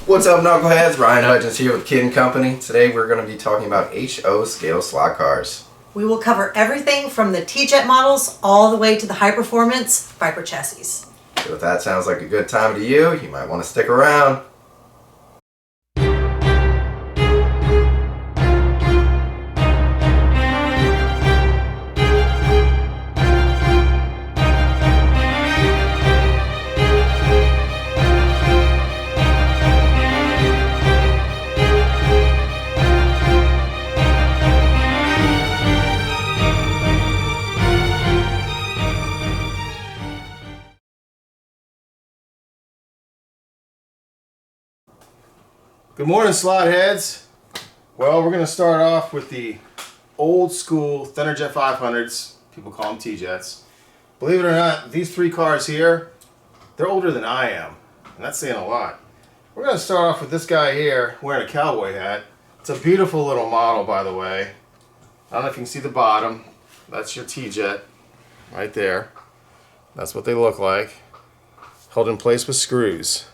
What's up, knuckleheads? Ryan Hutchins here with Kid & Company. Today we're going to be talking about HO scale slot cars. We will cover everything from the T-Jet models all the way to the high-performance Viper chassis. So if that sounds like a good time to you, you might want to stick around. Good morning, slot heads. Well, we're going to start off with the old school Thunderjet 500s. People call them T-Jets. Believe it or not, these three cars here, they're older than I am. And that's saying a lot. We're going to start off with this guy here wearing a cowboy hat. It's a beautiful little model, by the way. I don't know if you can see the bottom. That's your T-Jet right there. That's what they look like. Held in place with screws.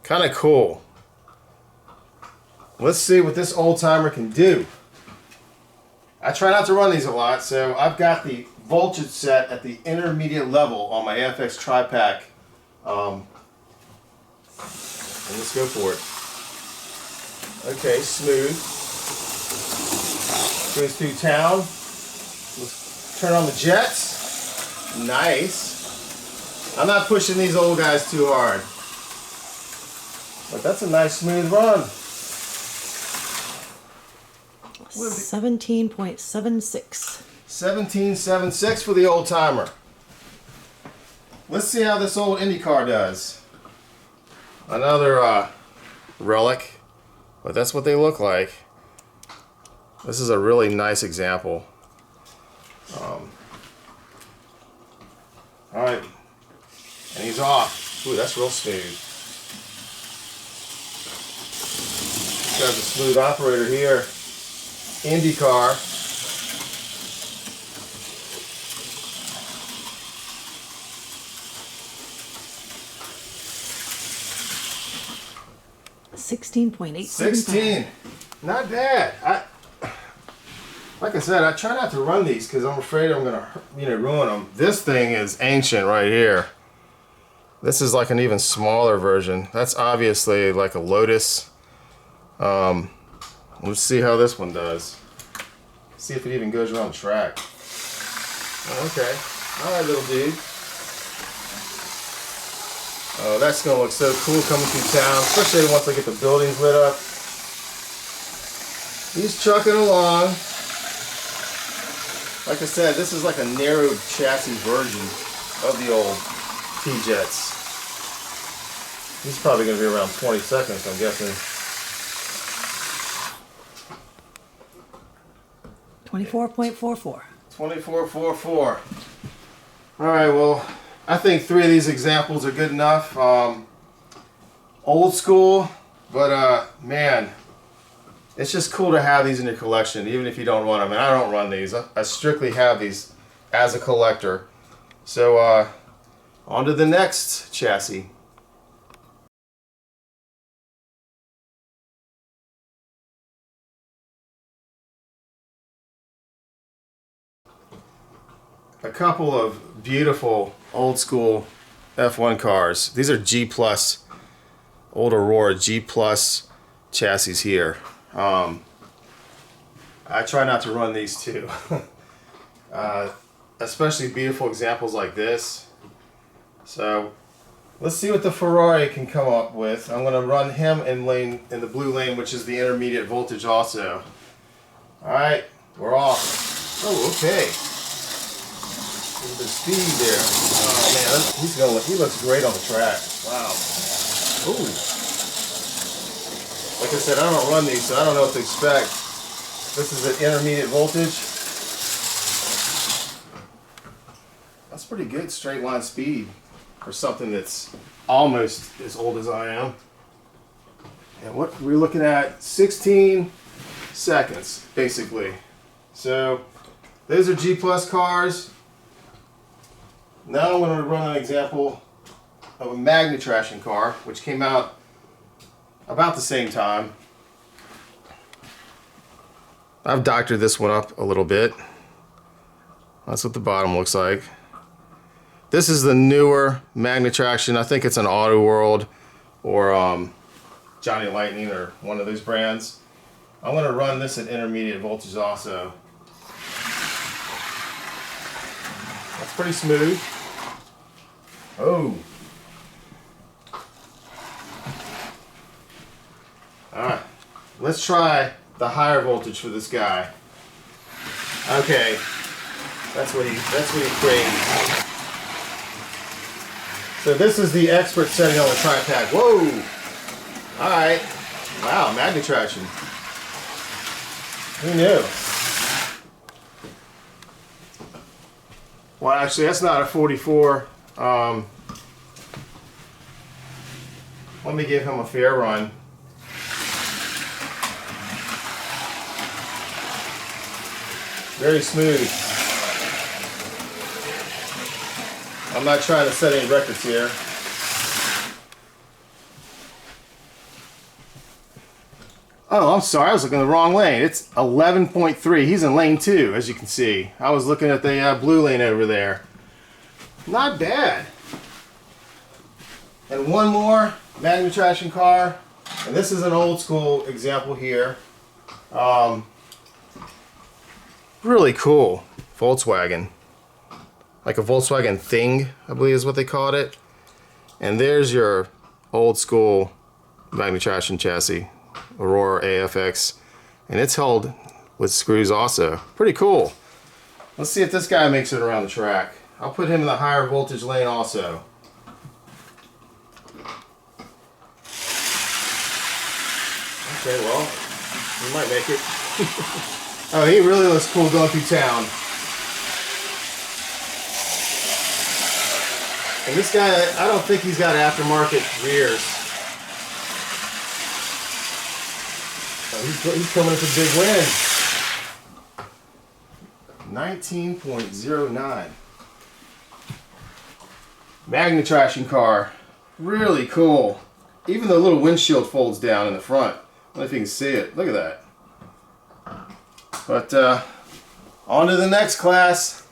Kind of cool. Let's see what this old timer can do. I try not to run these a lot, so I've got the voltage set at the intermediate level on my AFX tri-pack. And let's go for it. Okay, smooth. Goes through town. Let's turn on the jets. Nice. I'm not pushing these old guys too hard. But that's a nice smooth run. 17.76. 17.76 for the old timer. Let's see how this old Indy car does. Another relic, but that's what they look like. This is a really nice example. Alright, and he's off. Ooh, that's real smooth. Got the smooth operator here. Indy car. $16.8. Not bad. Like I said, I try not to run these because I'm afraid I'm gonna, ruin them. This thing is ancient right here. This is like an even smaller version. That's obviously like a Lotus. Let's see how this one does. See if it even goes around the track. Okay. Alright, little dude. Oh, that's going to look so cool coming through town, especially once I get the buildings lit up. He's trucking along. Like I said, this is like a narrow chassis version of the old T-Jets. He's probably going to be around 20 seconds, I'm guessing. 24.44. 24.44. Alright, well, I think three of these examples are good enough. Old school, but man, it's just cool to have these in your collection, even if you don't run them. And I don't run these. I strictly have these as a collector. So, on to the next chassis. A couple of beautiful old school F1 cars. These are G Plus, old Aurora G Plus chassis here. I try not to run these too. Especially beautiful examples like this. So let's see what the Ferrari can come up with. I'm going to run him in the blue lane, which is the intermediate voltage also. Alright, we're off. Oh, okay. A little bit of speed there. Oh man, he looks great on the track. Wow. Ooh. Like I said, I don't run these, so I don't know what to expect. This is an intermediate voltage. That's pretty good straight line speed for something that's almost as old as I am. And what we're looking at, 16 seconds, basically. So, those are G Plus cars. Now I'm going to run an example of a magnetraction car, which came out about the same time. I've doctored this one up a little bit. That's what the bottom looks like. This is the newer Magnatraction. I think it's an Auto World or Johnny Lightning or one of those brands. I'm going to run this at intermediate voltage also. That's pretty smooth. Oh. Alright, let's try the higher voltage for this guy. Okay, that's what he craves. So this is the expert setting on the tripad. Whoa! Alright. Wow, magnetraction. Who knew? Well, actually, that's not a 44. Let me give him a fair run. Very smooth. I'm not trying to set any records here. Oh, I'm sorry, I was looking in the wrong lane. It's 11.3. He's in lane 2, as you can see. I was looking at the blue lane over there. Not bad. And one more magnetraction car. And this is an old school example here. Really cool. Volkswagen. Like a Volkswagen Thing, I believe is what they called it. And there's your old school magnetraction chassis. Aurora AFX, and it's held with screws also. Pretty cool. Let's see if this guy makes it around the track. I'll put him in the higher voltage lane also. Okay, well, he might make it. Oh, he really looks cool going through town. And this guy, I don't think he's got aftermarket rears. He's coming with a big win. 19.09. Magnetraction car. Really cool. Even the little windshield folds down in the front. I don't know if you can see it. Look at that. But on to the next class.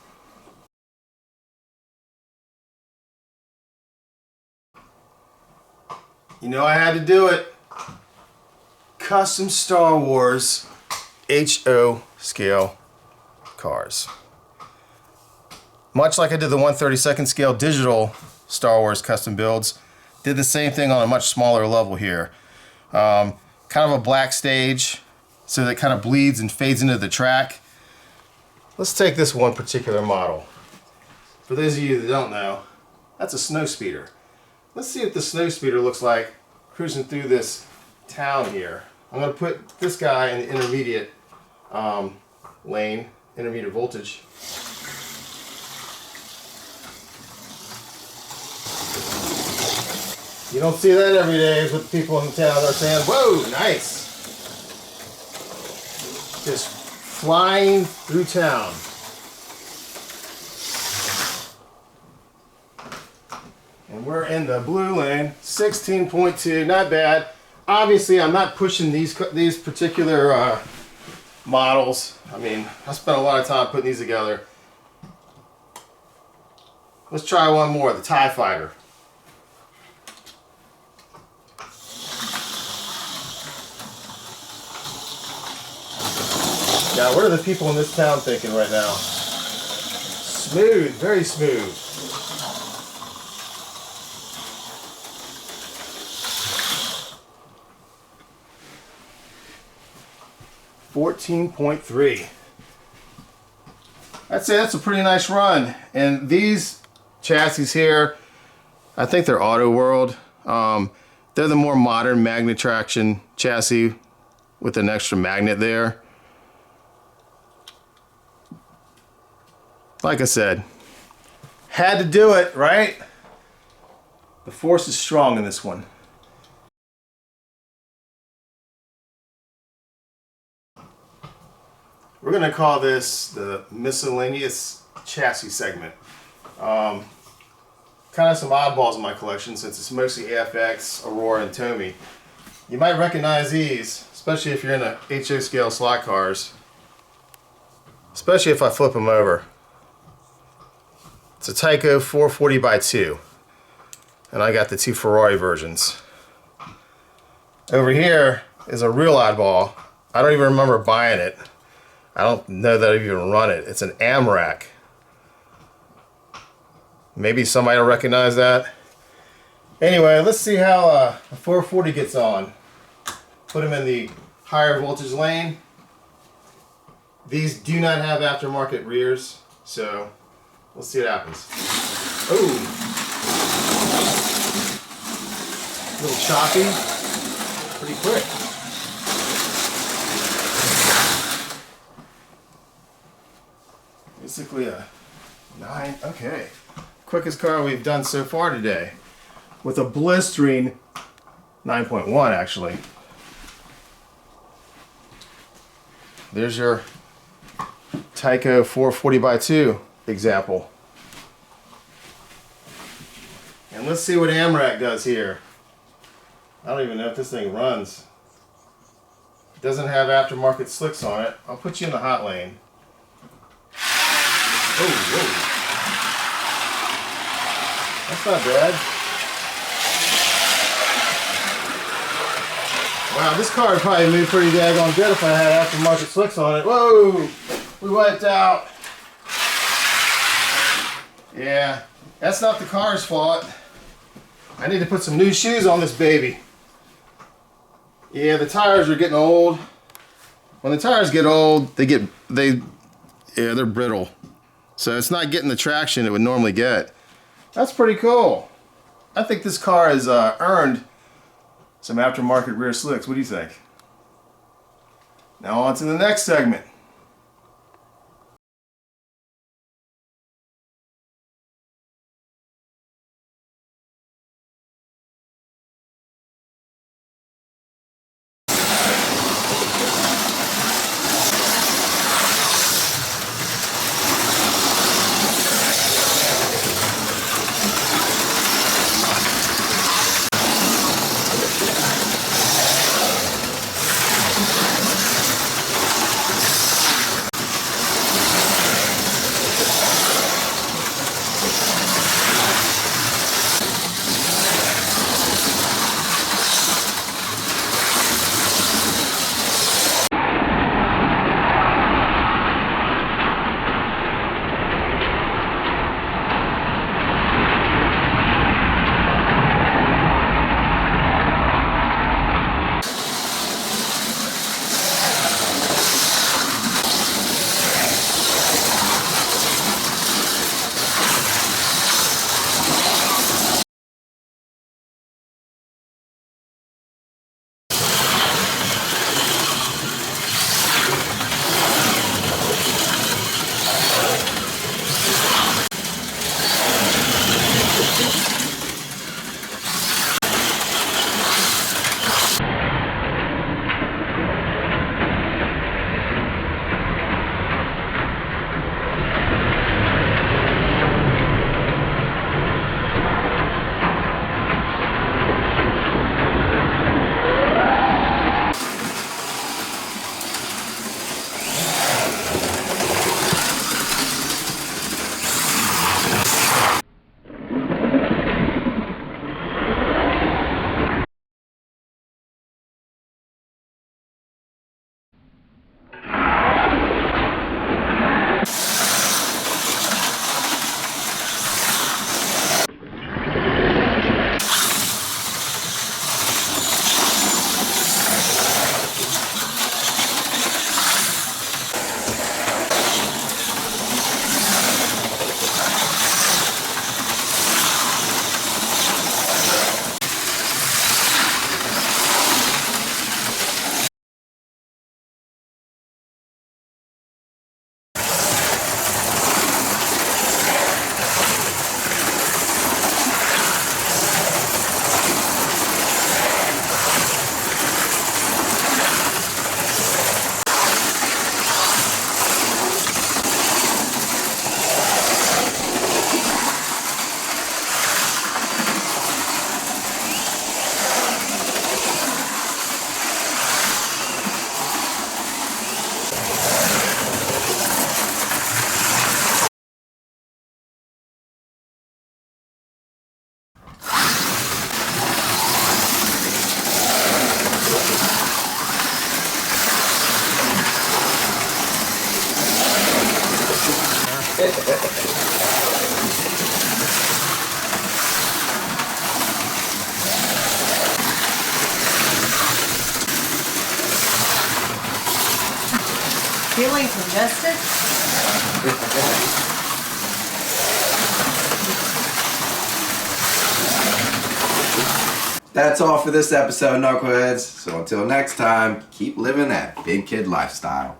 You know I had to do it. Custom Star Wars HO scale cars. Much like I did the 1/32 scale digital Star Wars custom builds, did the same thing on a much smaller level here. Kind of a black stage, so that it kind of bleeds and fades into the track. Let's take this one particular model. For those of you that don't know, that's a snow speeder. Let's see what the snow speeder looks like cruising through this town here. I'm going to put this guy in the intermediate lane, intermediate voltage. You don't see that every day, is what the people in town are saying. Whoa, nice! Just flying through town. And we're in the blue lane, 16.2, not bad. Obviously, I'm not pushing these particular models. I mean, I spent a lot of time putting these together. Let's try one more, the TIE Fighter. Now, what are the people in this town thinking right now? Smooth, very smooth. $14.3. I'd say that's a pretty nice run. And these chassis here, I think they're Auto World. They're the more modern Magnetraction chassis with an extra magnet there. Like I said, had to do it, right? The force is strong in this one. We're going to call this the Miscellaneous chassis segment. Kind of some oddballs in my collection since it's mostly AFX, Aurora, and Tomy. You might recognize these, especially if you're in the HO scale slot cars. Especially if I flip them over. It's a Tyco 440 by 2. And I got the 2 Ferrari versions. Over here is a real oddball. I don't even remember buying it. I don't know that I've even run it. It's an AMRAC. Maybe somebody will recognize that. Anyway, let's see how the 440 gets on. Put them in the higher voltage lane. These do not have aftermarket rears, so let's see what happens. Oh, a little choppy, pretty quick. Basically a 9, okay. Quickest car we've done so far today. With a blistering 9.1 actually. There's your Tyco 440 by 2 example. And let's see what AMRAC does here. I don't even know if this thing runs. It doesn't have aftermarket slicks on it. I'll put you in the hot lane. Oh, whoa. That's not bad. Wow, this car would probably move pretty daggone good if I had aftermarket slicks on it. Whoa! We wiped out. Yeah, that's not the car's fault. I need to put some new shoes on this baby. Yeah, the tires are getting old. When the tires get old, they're brittle. So it's not getting the traction it would normally get. That's pretty cool. I think this car has earned some aftermarket rear slicks. What do you think? Now on to the next segment. Feeling congested? That's all for this episode, Knuckleheads. So until next time, keep living that big kid lifestyle.